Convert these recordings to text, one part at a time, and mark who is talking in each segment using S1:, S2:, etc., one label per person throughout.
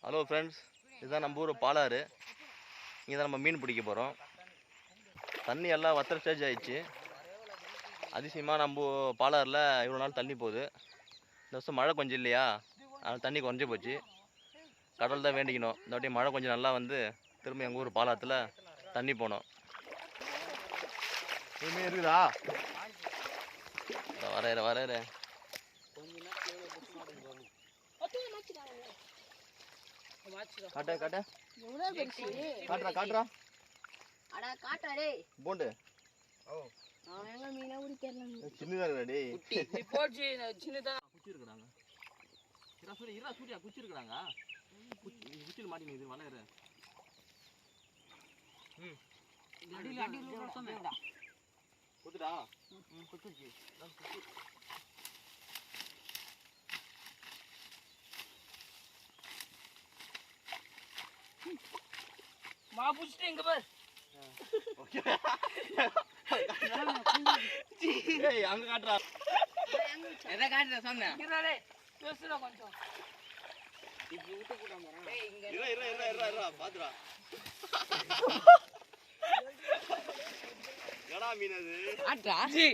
S1: Hello friends, இதுதான் நம்ம ஊர் பாலாறு. இங்கே தான் நம்ம மீன் பிடிக்க போகிறோம். தண்ணி எல்லாம் வத்துற ஸ்டேஜ் ஆயிடுச்சு. அதிசயமாக நம்ம பாலாறில் இவ்வளோ நாள் தண்ணி போகுது. இந்த வருஷம் மழை கொஞ்சம் இல்லையா, அதனால் தண்ணி குறைஞ்சி போச்சு. கடல் தான் வேண்டிக்கணும், இந்த வாட்டி மழை கொஞ்சம் நல்லா வந்து திரும்ப எங்கள் ஊர் பாலாத்தில் தண்ணி போனோம். இனிமே இருக்குதா? வர காட்டுறா போண்டு சின்னதா டேய். சூர்யா குச்சி இருக்கிறாங்க. குச்சியில் மாட்டிங்க வளையற. குத்துடா குத்துச்சு.
S2: மா புடிச்சிட்டு இங்க பாரு.
S1: ஓகே ஏய் அங்க காட்றா.
S2: எத காட்றா சொன்னா இருடா பேசுடா கொஞ்சம். இப்படி விட்டு கூட போறேன். ஏய் இங்க
S1: இரு பாத்துடா. என்னடா மீன் அது?
S2: ஆட்றா ஜி.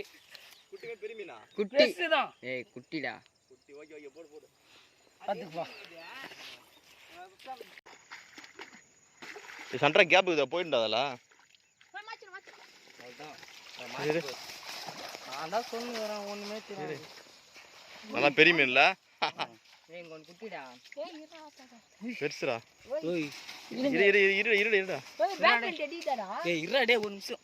S1: குட்டிமே பெரிய மீனா?
S2: குட்டி பேசுடா. ஏய் குட்டிடா.
S1: குட்டி ஓகே போடு.
S2: பாத்துப்பா.
S1: இது சண்டை கேப் இத போயிண்டா அதல.
S2: நான் தான் சொன்னு வரேன் ஒண்ணுமே தெரியாது.
S1: நல்லா பெரிய மீன்ல.
S2: ஏய் இங்க ஒரு குட்டிடா. ஏய் இருடா பாடா.
S1: பெருசுடா.
S2: ஓய்
S1: இருடா.
S2: ஓய் பேக் டெடிடா. ஏய் இருடா டேய் ஒரு நிமிஷம்.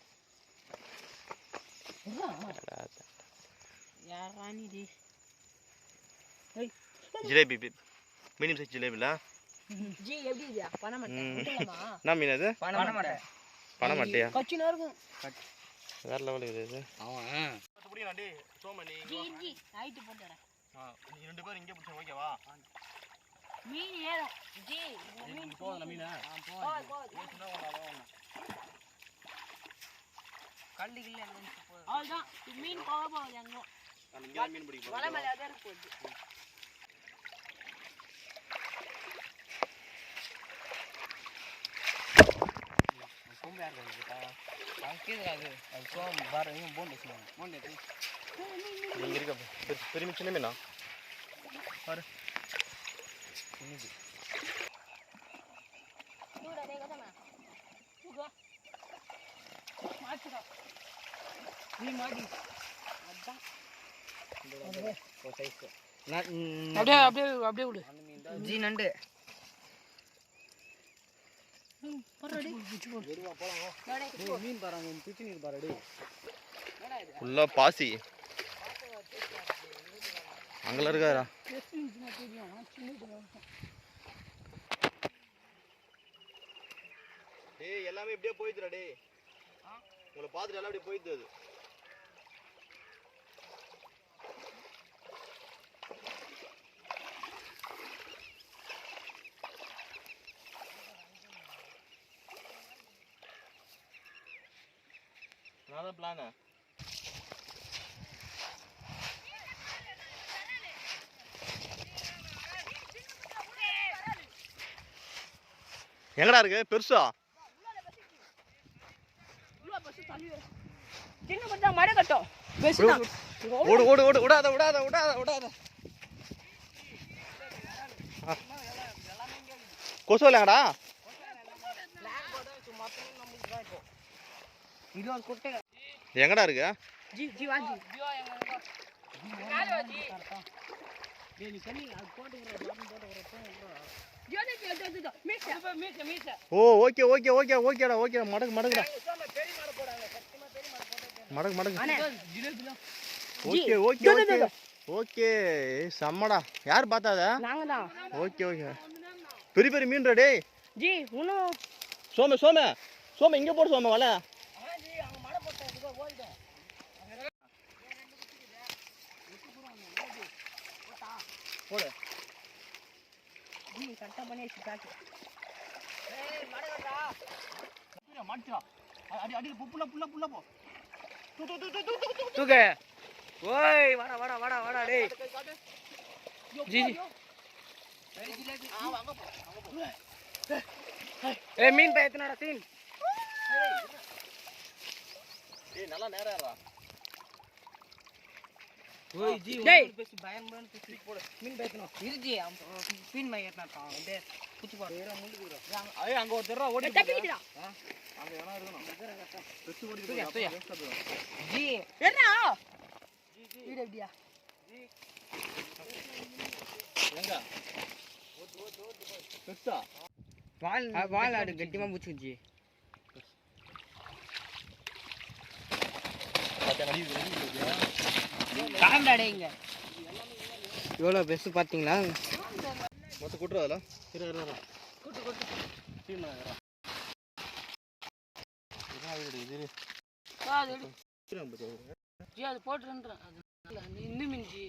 S2: யார் ராணி டி. ஏய்
S1: ஜிலேபி மீன் சைஸ் ஜிலேபில.
S2: ஜி எப்படி இது? பனமட்டை விட்டுலமா?
S1: என்ன மீன் அது? பனமட்டையா?
S2: கச்சினா இருக்கும்.
S1: வேற லெவல் இது.
S2: அவன்
S1: புடிடா டேய் சோமனி.
S2: ஜி நைட் போட்டு வரேன்.
S1: நீ ரெண்டு பேரும் இங்கே புடிச்சு ஓகேவா?
S2: மீன் ஏறும். ஜி மீன்
S1: போடல மீன்.
S2: போ.
S1: ஏத்துனா வரலாம்.
S2: கல்லுகில்ல வந்து போ. அவ்வளவுதான். மீன் போவா எங்க?
S1: நான் இங்க மீன் பிடிக்க போறேன்.
S2: வலை மேல அத போகுது. கொம்பு யார் கொண்டுட்டா? அங்கேதாது. அது சோம் பாரு இங்க போன் பேசுறாங்க. போன் டேய்.
S1: இங்க இருக்க பெரிய சின்ன மீனா? பாரு.
S2: இன்னிது. தூடா டேய் கதமா. தூகா. மாச்சுடா. நீ மாடி. அதான். இந்த ஒரு சைஸ். அப்படியே விடு. ஜி நண்டு. பரடி புச்சு போ. வெடுவா போலாம். டேய் மீன் பாறாங்க பிச்சு நீர் பாறடி. என்னடா இது?
S1: ஃபுல்லா பாசி. அங்கல இருக்காரா? டேய் எல்லாமே இப்படியே போயிடுடா டேய். உங்களை பாத்துட்டு எல்லாம் அப்படியே போயிடுது அது. நானே பிளான். எங்கடா இருக்கு பெருசா?
S2: சின்ன பட்டா மடை கட்டும். பேசுடா.
S1: ஓடு விடாத. கொசுவலங்கடா.
S2: இது ஒரு குட்டை.
S1: எங்கடா இருக்கு?
S2: ஜி வாஜி. காலோ ஜி. டேய் நீ கண்ணி அது போட்டு விடுற. ஜோனே மீச.
S1: ஓ ஓகேடா. மடக்குடா. மடக்கு. ஓகே செம்மடா. யார் பார்த்தாத?
S2: நாங்க தான்.
S1: ஓகே பெரிய மீன்டா டேய்.
S2: ஜி உனோ
S1: சோம இங்க போடு சோம வலை.
S2: ஜி அங்க மடை போட்டு இதுக்கு ஓடுது.
S1: போடு.
S2: ஜி கரெக்ட்டா பண்ணி ஸ்டார்ட். ஏய் மடை கட்டா.
S1: புரிய மாட்டா. அடி புள்ள போ.
S2: தூக்கு. ஓய் வாடா டேய். ஜி ஏய் மீன் பயத்துனடா சீன்.
S1: ஏய் நல்லா நேரா ஏறா.
S2: ஓய் ஜி பேசி பயங்கரமான பேசி போடு. மீன் பயத்துனோம். இருஜி மீன் பயத்துனடா. அப்படியே குச்சி போடு. ஏறா முண்டுக்குறா. ஏய் அங்க ஒரு தடவை ஓடி டக்கிடுடா. அங்க ஏனா இருக்கணும். வெச்சு ஓடி போடு. ஜி என்ன? ஜி வீடியோ அப்படியா? ஜி எங்க? பெஸ்டா வால் ஆடு கட்டிமா புடிச்சுச்சு. காண்டாடேங்க எவ்வளோ பெஸ்ட் பார்த்தீங்களா?
S1: மொத்த குட்டுறதுல
S2: கூட்டு சீமா ஜி அது போட்டுருன்றேன். அது இன்னும் மிஞ்சி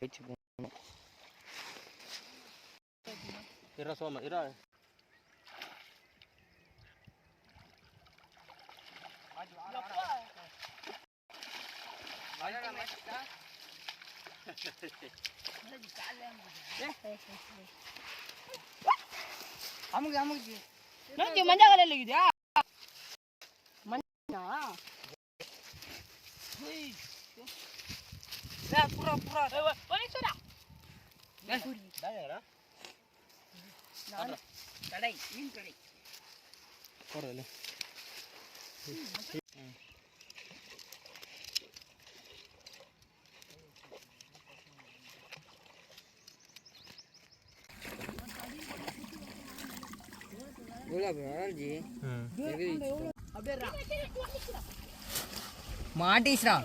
S2: வச்சு போகணும்.
S1: இரா சோமா இரா
S2: அமுக்கு அமுக்கு நோக்கி மஞ்சள் கலர்ல இருக்குதா? மஞ்சா ஹேய் டா புரா புரா போய் சுடா டா டாயடா நான் கடை மீன் கடை
S1: போறல.
S2: மாட்டீஸ்ரா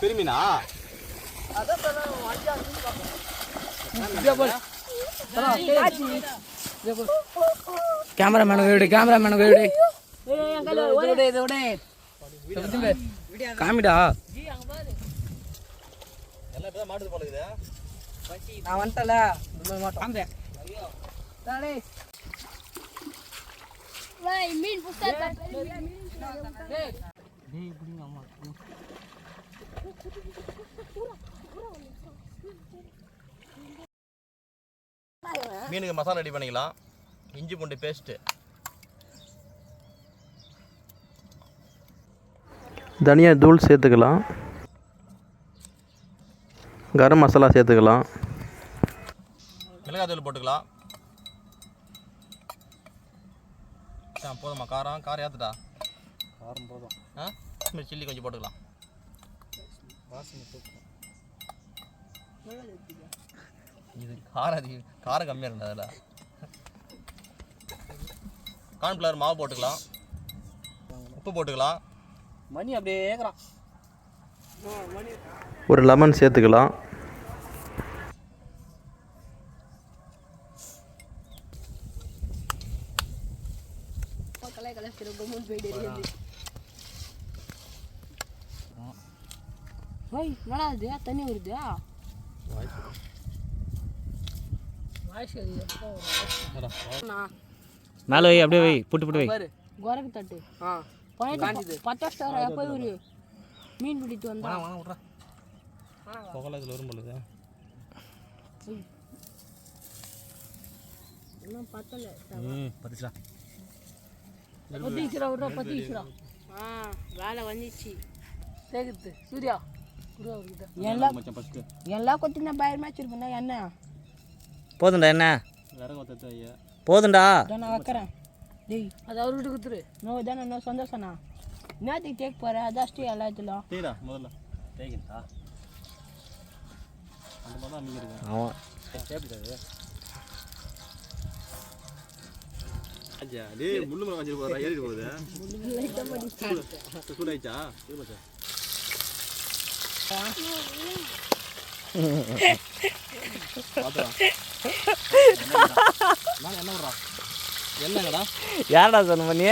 S1: பெருமீனா
S2: கேமராமேன் வீடு கேமராமேன் வீடு காமிடா
S1: எல்லாம் இப்பதான் மாட்டுது போல இருக்குது.
S2: நான் வந்துட்டல மாட்டேன் மீன் புஸ்தா
S1: மீனுக்கு மசாலா ரெடி பண்ணிக்கலாம். இஞ்சி பூண்டு பேஸ்ட்டு, தனியா தூள் சேர்த்துக்கலாம், கரம் மசாலா சேர்த்துக்கலாம், மிளகாய் தூள் போட்டுக்கலாம். போதுமா? காரம் ஏற்றுட்டா?
S2: காரம் போதும்.
S1: சில்லி கொஞ்சம் போட்டுக்கலாம். இது காரம் கம்மியாக இருந்தா அதில். கார்ன்ஃப்ளவர் மாவு போட்டுக்கலாம், உப்பு போட்டுக்கலாம்,
S2: மணி அப்படியே ஏக்குறான்.
S1: ஒரு லெமன் சேர்த்துக்கலாம்.
S2: தண்ணி வருதா?
S3: மேலே வை, அப்படியே வை, புட்டு புட்டு வை.
S2: குரக்கு தட்டு 10 போய் ஒரு மீன் பிடித்து வந்தா
S1: புகழத்தில் வரும் பொழுது
S2: இன்னும் பத்தல.
S3: பத்துச்சா
S2: பத்து வேலை வந்துச்சு. கேக்குது சூர்யா எல்லாம் கொத்தினா பயமா வச்சிருப்பா என்ன
S3: போதுண்டா? என்ன
S1: விறகு ஒத்த ஐயா
S3: போதுண்டா?
S2: நான் வைக்கிறேன். டேய் அது அவர் வீட்டு குத்துரு. நோ தானே நோ சந்தோஷண்ணா. என்னத்துக்கு கேட்க போகிறேன்? அதாஸ்ட்டு எல்லாத்துலாம்
S1: டேடா முதல்ல டேக்கிட்டா அந்த மாதிரி தான் அன்றைக்கி இருக்கு.
S3: ஆமாம்
S1: எப்படி ஆச்சா? டேய் முள்ளு மரம் வச்சுட்டு போகிறா, ஏறிட்டு போகுது. சூடாயிச்சா? என்னங்கடா
S3: யாரடா சொன்ன பண்ணி?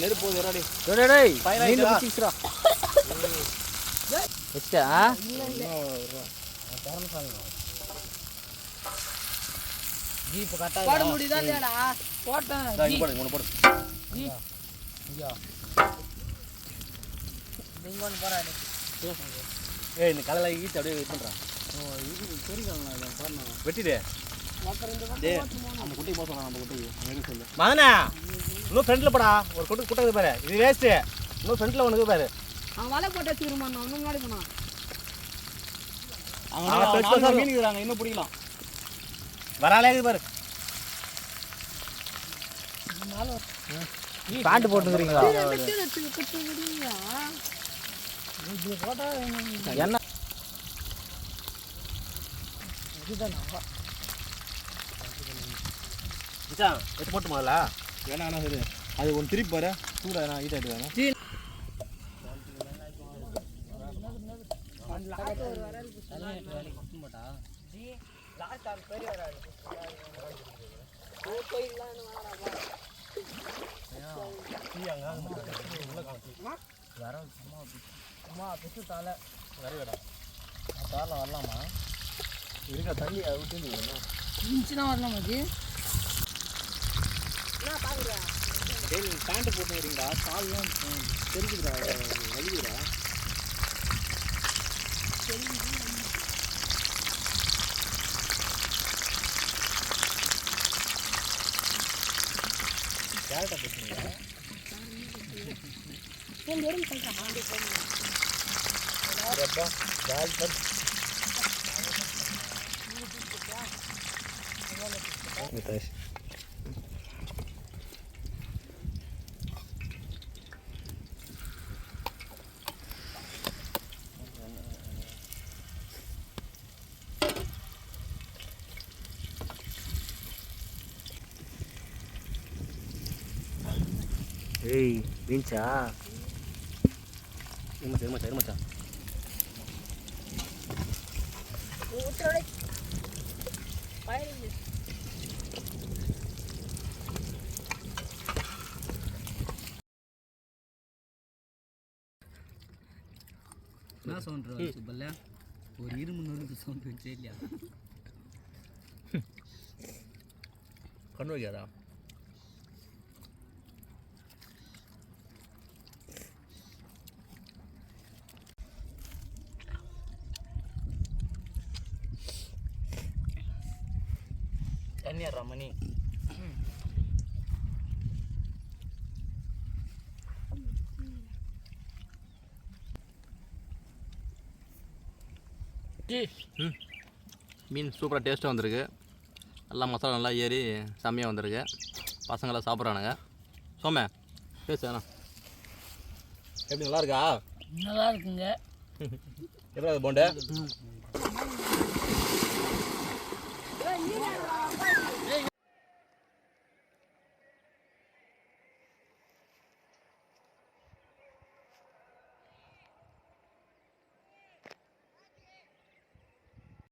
S1: நெருப்பு போகுது.
S3: வச்சா
S2: ஜீப் கட்டா போட முடியுதா இல்லையாடா போட்டேன்
S1: இங்கே போடு இங்கே போடு
S2: நீங்க ஒன்று போறாரு
S1: ஏய் இந்த கலையில ஈச்சு அப்படியே வெயிட் பண்ணுறான் வெட்டிடு அந்த குட்டி போக சொல்லலாம் நம்ம குட்டிக்கு அங்கே சொல்லு மதனா இன்னும் ஃப்ரெண்டில் போடா ஒரு குட்டி குட்டை பாரு இது வேஸ்ட்டு இன்னும் ஃப்ரெண்டில் ஒன்று பாரு
S2: அவன் வலை போட்டு வச்சுருமா நான் ஒன்றும் முன்னாடி போனான்
S1: அவங்க மீன் இருக்கிறாங்க இன்னும் பிடிக்கலாம் வராலே பாரு
S3: பேண்ட் போட்டுக்கிறீங்களா என்ன
S1: எடுத்து போட்டு முதல்ல வேணா சரி அது ஒன்று திருப்பி பாரு சூடா நான் ஈட் ஆகிட்டு வேணும் வரலாமா இருக்க தண்ணி விட்டு
S2: வரலாமா ஜி
S1: நீங்கள் பேண்ட்டு போட்டு வரீங்களா கால்லாம் தெரிஞ்சுக்கிறா வலிக்குறா யார்கிட்ட பேசுறீங்களா
S3: ஏய் மீன்ச்சா
S1: இருமச்சா
S3: என்ன சவுண்ட் சுப்பல்ல ஒரு இரும்பு நொறுக்கு சவுண்ட் வச்சே இல்லையா
S1: கண்ணு வைக்காதா
S3: தண்ணியா ரமணி
S1: மீன் சூப்பராக டேஸ்ட்டாக வந்திருக்கு எல்லாம் மசாலா நல்லா ஏறி செம்மையாக வந்திருக்கு பசங்களாம் சாப்பிட்றானுங்க சோமே பேசுண்ணா எப்படி நல்லா இருக்கா
S2: நல்லா இருக்குங்க
S1: எப்படி போண்டு